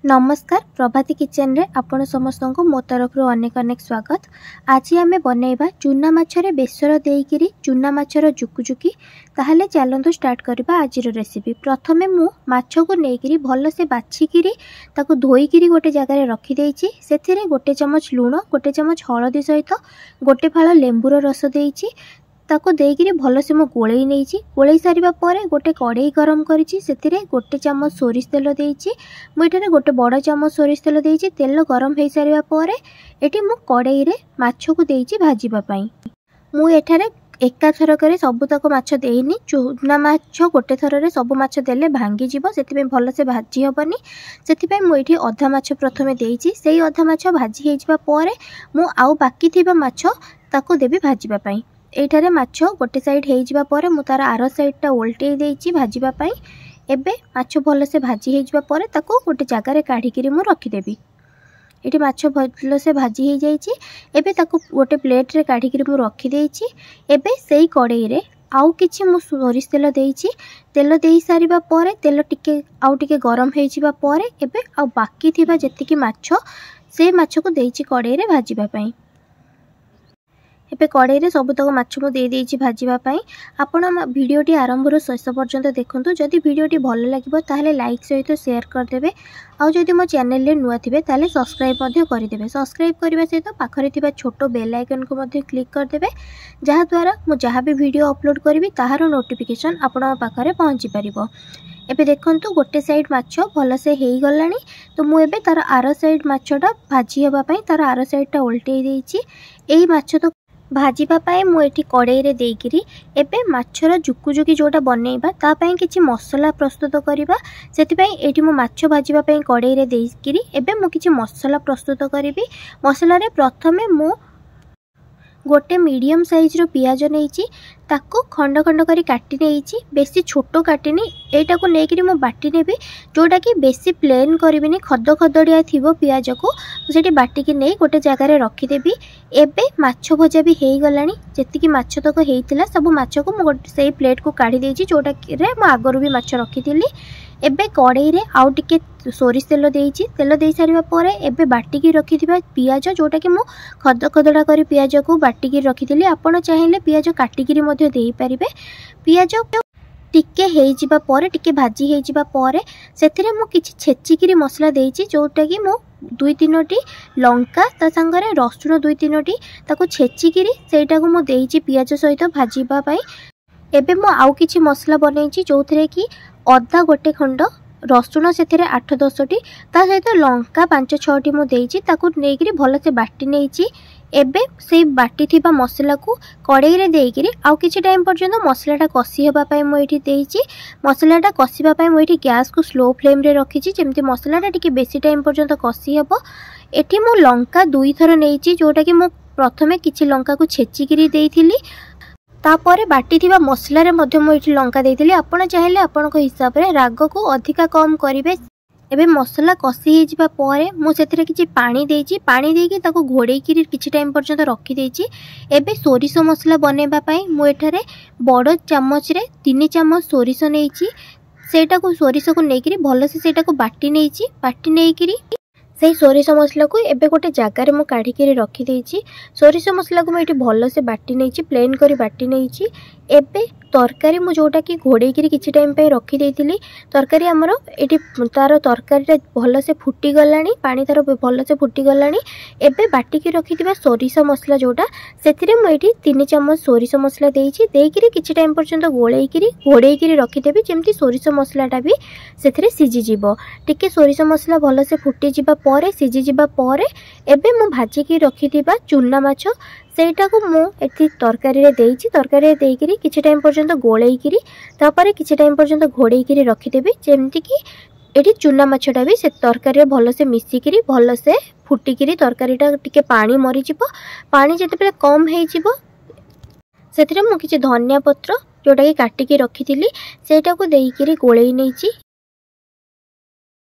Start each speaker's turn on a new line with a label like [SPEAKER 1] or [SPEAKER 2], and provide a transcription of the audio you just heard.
[SPEAKER 1] नमस्कार प्रभाती किचन रे आपण समस्त को मो तरफ अनेक अनेक स्वागत। आज आम बनैबा चूना माछरे बेसर देइकिरी चूना माछर जुकुजुकी। ताहले चलंतु स्टार्ट करबा आज रेसिपी। प्रथमे मु माछ को नेकिरी भल से बाछिकिरी ताको धोईकिरी गोटे जगह रे रखी देइची। सेथिरे गोटे चमच लूण, गोटे चमच हळदी सहित गोटे फाळ लेंबुर रस देइची। ताको देइकिरी भल से मु गोळेई नेइची। गोळेई सारिबा परे गोटे कड़ाई गरम करिची। सेथिरे गोटे चमच सोरिष तेल देइची। मु एठारे गोटे बड़ चमच सोरिष तेल देइची। तेल गरम हे सारिबा परे एठी मु कड़ाई रे माछ को देइची भाजीबा पई। मु एठारे एका थरकरे सबुतक माछ देइनी। चूना माछ गोटे थररे सब माछ देले भांगी जिवो, सेथिपे भल से भाजी हबनी। सेथिपे मु एठी अधा माछ प्रथमे देइची। सेही अधा माछ भाजी हे जिबा परे मु आउ बाकी थिबा माछ ताको देबी भाजीबा पई। एठारे माछ गोटे साइड हे जिबा परे मु तार आरो साइडटा उल्टेई देइची भाजीबा पई। एबे माछ भल से भाजी हे जिबा परे ताको गोटे जगह रे काढी किरी मु रखी देबी। एठी माछ भल से भाजी हे जाइची। एबे ताको गोटे प्लेट रे काढी किरी मु रखी देइची। एबे सेही कड़ाई रे आउ किछि मु सोरिष तेल देइची। तेल देई सारिबा परे तेल टिके गरम हे जिबा परे एबे आउ बाकी थिबा जतिकी माछ से माछ को देइची कड़ाई रे भाजीबा पई। एबे कड़ाई रे सबुतक माछ मु दे देइची भाजीबा पई। आपण वीडियोटी आरंभ शेष पर्यंत देखंतु। जदि वीडियोटी भल लागिबो ताहले लाइक सहित शेयर कर देबे। आ जदि मो चैनल रे नुआ थिबे ताहले सब्सक्राइब मध्ये कर देबे। सब्सक्राइब करबा सहित पाखरे थिबा छोटो बेल आइकन को मध्ये क्लिक कर देबे, जहा द्वारा मो जहा भी वीडियो अपलोड करबी ताहार नोटिफिकेशन आपण पाखरे पहुंची परिबो। एबे देखंतु गोटे साइड माछ भल से हेई गलानी। तो मु एबे तार आरो साइड माछटा भाजी हेबा पई तार आरो साइडटा उल्टेई देइची। एई माछ तो भाजीबा पाए मु एठी कड़ाई रे देइकिरी एबे माछर जुकुजुकी जोटा बनेइबा ता पई किछि मसला प्रस्तुत करिबा। सेति पई एठी मु माछ भाजीबा पई कड़ाई रे देइकिरी एबे मु किछि मसला प्रस्तुत करिबी। मसला रे प्रथमे मु गोटे मीडियम साइज रो पियाज नेइची। ताको खंड खंड करी काटी नेइची। बेसी छोटो काटिनी। एटा को नेकिरी मु बाटी नेबी, जोटा कि बेसी प्लेन करबिनी। खद खदड़िया थिबो पियाज को सेठी बाटी कि नै गोटे जगह रे रखी देबी। एबे माछ भजा भी हेई गलानी। जेतिकी माछ तक हेइतिला सब माछ को मु सेही प्लेट को काढी देइची, जोटा रे मु आगरु भी माछ रखितिली। एबे कड़ाई रे आउ टिके सोरिष तेल देइची। तेल देई सारिबा परे एबे बाटी की रखिथिबा पियाज, जोटा कि मु खद खदड़ा करी पियाज को बाटी की रखितिली। आपण चाहिले पियाज काटी किरी मध्ये देई परिबे। पियाज टिके हेई जिबा परे टिके भाजी हेई जिबा परे सेथिरे मु किछि छेची किरी मसला देइची, जोटा कि मु 2-3टी लंका ता संगरे रसुण 2-3टी ताको छेची किरी सेटा को मु देइची पियाज सहित भाजीबा पई। एबे मु आउ किछि मसला बनेइची, जोथरे कि अदा गोटे खंड, रसुण सेथिरे 8-10टी ता सहित लंका 5-6टी मु देइची। ताको नेइकिरी भल से बाटी नेइची। एबे से बाटी थिबा मसला को कड़ाई रे देइकिरी आउ किछि टाइम पर्यंत मसलाटा कसी हेबा पई मु एठी देइची। मसलाटा कसीबा पई मु एठी गैस को स्लो फ्लेम रे रखिची, जेमति मसलाटा टिके बेसी टाइम पर्यंत कसी हेबो। एठी मु लंका 2 थर नेइची, जोटा कि मु प्रथमे किछि लंका को छेची किरी देइथिली। तापरे बाटी थिबा मसला रे मध्ये मु एठी लंका देइथिली। आपण चाहिले आपण को हिसाब रे राग को अधिका कम करिवे। एबे मसला कसी हे जिबा परे मु सेथिरे किछि पानी देइची। पानी देइकी ताको घोड़ेई किरी किछि टाइम पर्यंत रखी देइची। एबे सोरिष मसला बनेबा पई मु एठारे बड़ चमच रे 3 चमच सोरिष नेइची। सेटा को सोरिष को नेइकिरी भल से सेटा को बाटी नेइची। बाटी नेइकिरी सेही सोरिष मसला को एबे गोटे जगह रे मु काढी के रखी देइची। सोरिष मसला को मु एठी भल से बाटी नेइची, प्लेन करी बाटी नेइची। एबे तरकारी मु जोटा कि घोड़ेई किरी किछि टाइम पे रखी देइथिली। तरकारी हमरो एठी तार तरकारीटा भल से फुटी गलानी, पानी तार भल से फुटी गलानी। एबे बाटी के रखिथिबा सोरिष मसला जोटा सेथिरे मु एठी 3 चमच सोरिष मसला देइची। देइकिरी किछि टाइम पर्यंत गोळेई किरी घोड़ेई किरी रखि देबी, जेमति सोरिष मसलाटा भी सेथिरे सिझी जिवो। टिके सोरिष मसला भल से फुटी जिबा परे सिझी जिबा परे एबे मु भाजी की रखिथिबा चूना माछ सेटा को मु एठी तरकारी रे देइची। तरकारी रे देइकिरी किछि टाइम पर्यंत गोळेई किरी तापरे किछि टाइम पर्यंत घोड़ेई किरी रखि देबी, जेमति कि एठी चूना माछटा भी से तरकारी रे भल से मिसी किरी भल से फुटी किरी तरकारीटा टिके पानी मरि जिवो। पानी जेतेबेले कम हेई जिवो सेथिरे मु किछि धनिया पत्र जोटा कि काटी के रखिथिली सेटा को देई किरी गोळेई नेइची।